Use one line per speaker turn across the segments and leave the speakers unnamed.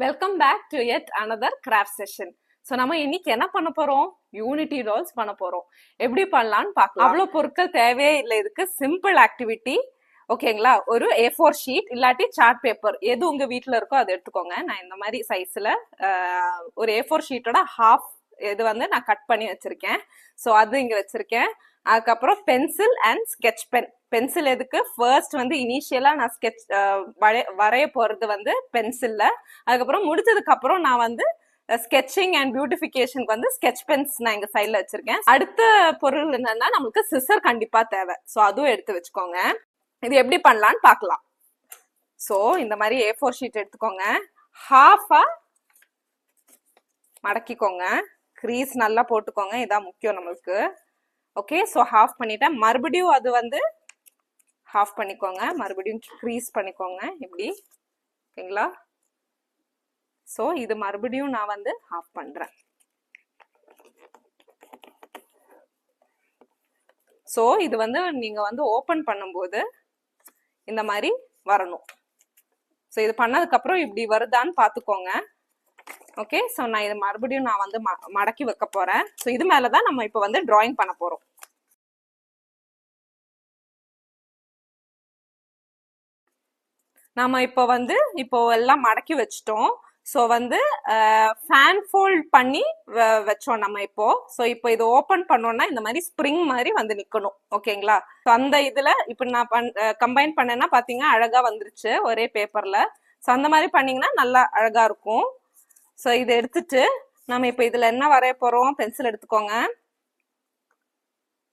Welcome back to yet another craft session. So நம்ம இன்னைக்கு என்ன பண்ண போறோம்? யூனிட்டி டால்ஸ் பண்ண போறோம். எப்படி பண்ணலாம்னு பார்க்கலாம். அவ்வளோ பொருட்கள் தேவையே இல்லை, இதுக்கு சிம்பிள் ஆக்டிவிட்டி. ஓகேங்களா? ஒரு A4 ஷீட் இல்லாட்டி சார்ட் பேப்பர் எது உங்க வீட்டில் இருக்கோ அதை எடுத்துக்கோங்க. நான் இந்த மாதிரி சைஸ்ல ஒரு A4 ஷீட்டோட ஹாஃப் இது வந்து நான் கட் பண்ணி வச்சிருக்கேன். ஸோ அது இங்க வச்சிருக்கேன். அதுக்கப்புறம் pencil and sketch pen. Pencil எதுக்கு? ஃபர்ஸ்ட் வந்து இனிஷியலா நான் ஸ்கெட்ச் வரைய போறது வந்து பென்சில்ல. அதுக்கப்புறம் முடிச்சதுக்கு அப்புறம் நான் வந்து ஸ்கெட்சிங் அண்ட் பியூட்டிஃபிகேஷனுக்கு வந்து ஸ்கெட்ச் பென்ஸ் நான் எங்க சைட்ல வச்சிருக்கேன். அடுத்த பொருள் என்னன்னா நம்மளுக்கு சிசர் கண்டிப்பா தேவை. ஸோ அதுவும் எடுத்து வச்சுக்கோங்க. இது எப்படி பண்ணலான்னு பார்க்கலாம். ஸோ இந்த மாதிரி A4 ஷீட் எடுத்துக்கோங்க. ஹாஃபா மடக்கிக்கோங்க. க்ரீஸ் நல்லா போட்டுக்கோங்க, இதான் முக்கியம் நம்மளுக்கு. ஓகே, ஸோ ஹாஃப் பண்ணிட்டேன். மறுபடியும் அது வந்து ஹாஃப் பண்ணிக்கோங்க, மறுபடியும் க்ரீஸ் பண்ணிக்கோங்க இப்படி. ஓகேங்களா? ஸோ இது மறுபடியும் நான் வந்து ஹாஃப் பண்றேன். ஸோ இது வந்து நீங்க வந்து ஓபன் பண்ணும்போது இந்த மாதிரி வரணும். ஸோ இது பண்ணதுக்கு அப்புறம் இப்படி வருதான்னு பார்த்துக்கோங்க. ஓகே, ஸோ நான் இது மறுபடியும் நான் வந்து மடக்கி வைக்க போறேன். ஸோ இது மேலதான் நம்ம இப்போ வந்து டிராயிங் பண்ண போறோம். நம்ம இப்போ எல்லாம் மடக்கி வச்சிட்டோம். ஸோ வந்து ஃபேன் ஃபோல்ட் பண்ணி வச்சோம் நம்ம இப்போ. ஸோ இப்போ இது ஓப்பன் பண்ணோம்னா இந்த மாதிரி ஸ்ப்ரிங் மாதிரி வந்து நிற்கணும். ஓகேங்களா? ஸோ அந்த இதில் இப்போ நான் கம்பைன் பண்ணேன்னா பார்த்தீங்கன்னா அழகாக வந்துருச்சு ஒரே பேப்பரில். ஸோ அந்த மாதிரி பண்ணிங்கன்னா நல்லா அழகாக இருக்கும். ஸோ இதை எடுத்துட்டு நம்ம இப்போ இதில் என்ன வரைய போகிறோம்? பென்சில் எடுத்துக்கோங்க.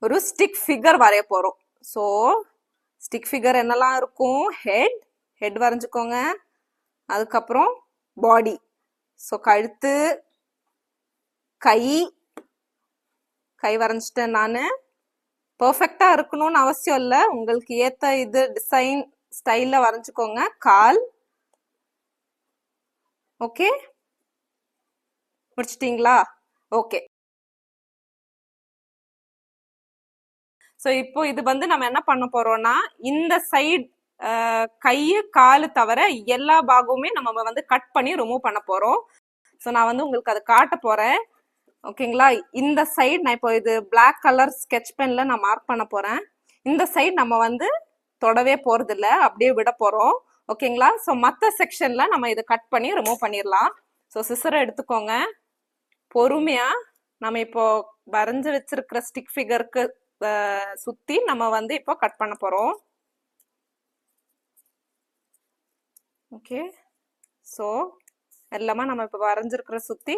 ஒரு ஸ்டிக் ஃபிகர் வரைய போகிறோம். ஸோ ஸ்டிக் ஃபிகர் என்னெல்லாம் இருக்கும்? ஹெட் வரைஞ்சுக்கோங்க. அதுக்கப்புறம் பாடி. ஸோ கழுத்து, கை வரைஞ்சிட்டேன் நான். பர்ஃபெக்டா இருக்கணும்னு அவசியம் இல்லை, உங்களுக்கு ஏத்த இது டிசைன் ஸ்டைல்ல வரைஞ்சுக்கோங்க. கால். ஓகே, முடிச்சிட்டீங்களா? ஓகே. ஸோ இப்போ இது வந்து நம்ம என்ன பண்ண போறோம்னா இந்த சைடு கையு காலு தவிர எல்லா பாகமுமே நம்ம வந்து கட் பண்ணி ரிமூவ் பண்ண போறோம். ஸோ நான் வந்து உங்களுக்கு அதை காட்ட போறேன். ஓகேங்களா? இந்த சைடு நான் இப்போ இது பிளாக் கலர் ஸ்கெட்ச் பென்ல நான் மார்க் பண்ண போறேன். இந்த சைடு நம்ம வந்து தொடவே போறது இல்லை, அப்படியே விட போறோம். ஓகேங்களா? ஸோ மற்ற செக்ஷன்ல நம்ம இதை கட் பண்ணி ரிமூவ் பண்ணிடலாம். ஸோ சிசரை எடுத்துக்கோங்க. பொறுமையா நம்ம இப்போ வரைஞ்சு வச்சிருக்கிற ஸ்டிக் ஃபிகருக்கு சுத்தி நம்ம வந்து இப்போ கட் பண்ண போறோம். ஓகே, ஸோ எல்லாமே நம்ம இப்போ வரைஞ்சிருக்கிற சுத்தி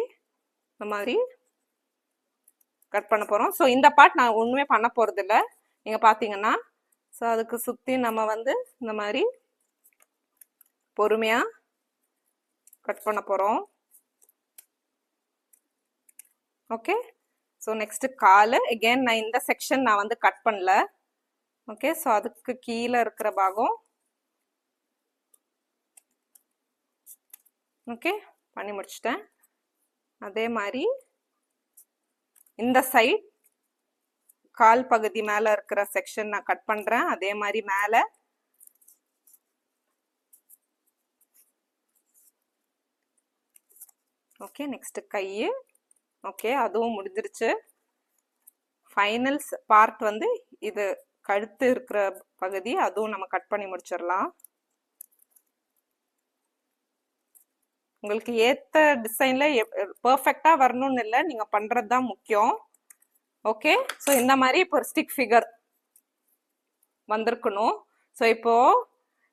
இந்த மாதிரி கட் பண்ண போறோம். ஸோ இந்த பார்ட் நான் ஒண்ணுமே பண்ண போறது இல்லை, நீங்க பாத்தீங்கன்னா. ஸோ அதுக்கு சுத்தி நம்ம வந்து இந்த மாதிரி பொறுமையா கட் பண்ண போறோம். ஓகே, ஸோ நெக்ஸ்ட் காலு. அகெயின் நான் இந்த செக்ஷன் நான் வந்து கட் பண்ணல. ஓகே, ஸோ அதுக்கு கீழே இருக்கிற பாகம். ஓகே, பண்ணி முடிச்சிட்டேன். அதே மாதிரி இந்த சைட் கால் பகுதி மேல இருக்கிற செக்ஷன் நான் கட் பண்றேன். அதே மாதிரி மேல. ஓகே, நெக்ஸ்ட் கை. ஓகே, அதுவும் முடிஞ்சிருச்சு. ஃபைனல் பார்ட் வந்து இது கழுத்து இருக்கிற பகுதி, அதுவும் நம்ம கட் பண்ணி முடிச்சிடலாம். உங்களுக்கு ஏத்த டிசைன்ல பெர்ஃபெக்டா வரணும்னு இல்லை, நீங்க பண்றதுதான் முக்கியம். ஓகே, ஸோ இந்த மாதிரி இப்போ ஒரு ஸ்டிக் ஃபிகர் வந்திருக்கணும். ஸோ இப்போ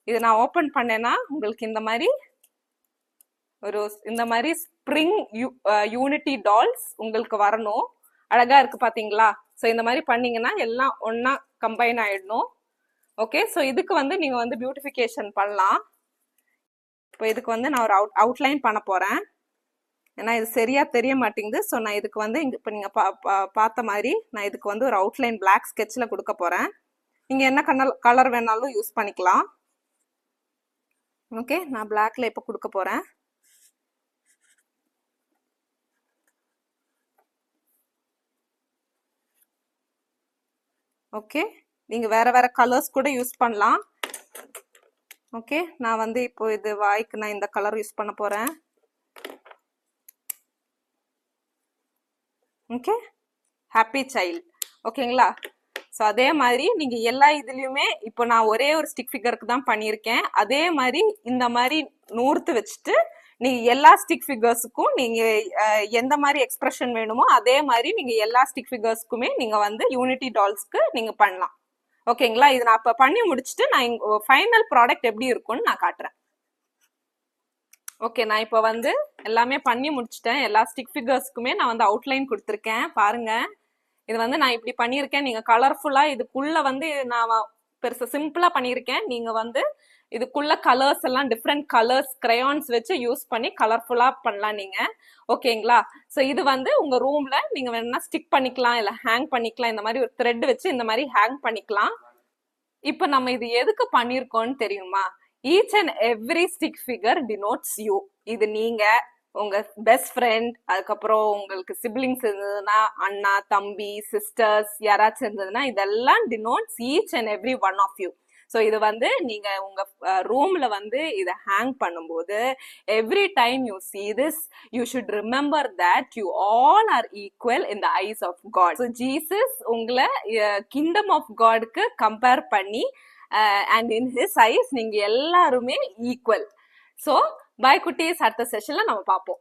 இது நான் ஓப்பன் பண்ணேன்னா உங்களுக்கு இந்த மாதிரி இந்த மாதிரி ஸ்ப்ரிங் யூனிட்டி டால்ஸ் உங்களுக்கு வரணும். அழகா இருக்கு பாத்தீங்களா? ஸோ இந்த மாதிரி பண்ணீங்கன்னா எல்லாம் ஒன்னா கம்பைன் ஆயிடணும். ஓகே, ஸோ இதுக்கு வந்து நீங்க வந்து பியூட்டிஃபிகேஷன் பண்ணலாம். இப்போ இதுக்கு வந்து நான் ஒரு அவுட்லைன் பண்ண போறேன். ஏன்னா இது சரியா தெரிய மாட்டேங்குது. ஸோ நான் இதுக்கு வந்து இப்போ நீங்க பார்த்த மாதிரி நான் இதுக்கு வந்து ஒரு அவுட்லைன் பிளாக் ஸ்கெட்ச்ல கொடுக்க போறேன். நீங்க என்ன கலர் வேணாலும் யூஸ் பண்ணிக்கலாம். ஓகே, நான் பிளாக்ல இப்போ கொடுக்க போறேன். ஓகே, நீங்க வேற வேற கலர்ஸ் கூட யூஸ் பண்ணலாம். ஓகே, நான் வந்து இப்போ இது வாய்க்கு நான் இந்த கலர் யூஸ் பண்ண போறேன். Okay, happy child. ஓகேங்களா? ஸோ அதே மாதிரி நீங்க எல்லா இதுலயுமே இப்போ நான் ஒரே ஒரு ஸ்டிக் ஃபிகருக்கு தான் பண்ணியிருக்கேன். அதே மாதிரி இந்த மாதிரி நூறுத்து வச்சுட்டு நீங்க எல்லா ஸ்டிக் ஃபிகர்ஸுக்கும் நீங்க எந்த மாதிரி எக்ஸ்பிரஷன் வேணுமோ அதே மாதிரி நீங்க எல்லா ஸ்டிக் ஃபிகர்ஸ்க்குமே நீங்க வந்து யூனிட்டி டால்ஸ்க்கு நீங்க பண்ணலாம். ஓகேங்களா? இது நான் இப்ப பண்ணி முடிச்சுட்டு நான் ஃபைனல் ப்ராடக்ட் எப்படி இருக்கும்னு நான் காட்டுறேன். ஓகே, நான் இப்போ வந்து எல்லாமே பண்ணி முடிச்சிட்டேன். எல்லா ஸ்டிக் ஃபிகர்ஸ்க்குமே நான் வந்து அவுட்லைன் கொடுத்துருக்கேன். பாருங்க, இது வந்து நான் இப்படி பண்ணியிருக்கேன். நீங்க கலர்ஃபுல்லா இதுக்குள்ள வந்து நான் பெருசா சிம்பிளா பண்ணியிருக்கேன். நீங்க வந்து இதுக்குள்ள கலர்ஸ் எல்லாம் டிஃப்ரெண்ட் கலர்ஸ் கிரையான்ஸ் வச்சு யூஸ் பண்ணி கலர்ஃபுல்லா பண்ணலாம் நீங்க. ஓகேங்களா? ஸோ இது வந்து உங்க ரூம்ல நீங்க வேணா ஸ்டிக் பண்ணிக்கலாம், இல்ல ஹேங் பண்ணிக்கலாம். இந்த மாதிரி ஒரு த்ரெட் வச்சு இந்த மாதிரி ஹேங் பண்ணிக்கலாம். இப்ப நம்ம இது எதுக்கு பண்ணிருக்கோம்னு தெரியுமா? Each and every stick figure denotes you. இது நீங்க, உங்க பெஸ்ட் ஃப்ரெண்ட், அதுக்கப்புறம் உங்களுக்கு சிப்ளிங்ஸ் இருந்ததுன்னா அண்ணா, தம்பி, சிஸ்டர்ஸ் யாராச்சும் இருந்ததுன்னா இதெல்லாம் denotes each and every one of you. So இது வந்து நீங்க உங்க ரூம்ல வந்து இதை ஹேங் பண்ணும்போது every time you see this you should remember that you all are equal in the eyes of God. So Jesus உங்களை கிங்டம் ஆஃப் காட்க்கு கம்பேர் பண்ணி அண்ட் இன் his eyes நீங்க எல்லாருமே ஈக்குவல். ஸோ பை குட்டீஸ், அடுத்த செஷன்ல நம்ம பார்ப்போம்.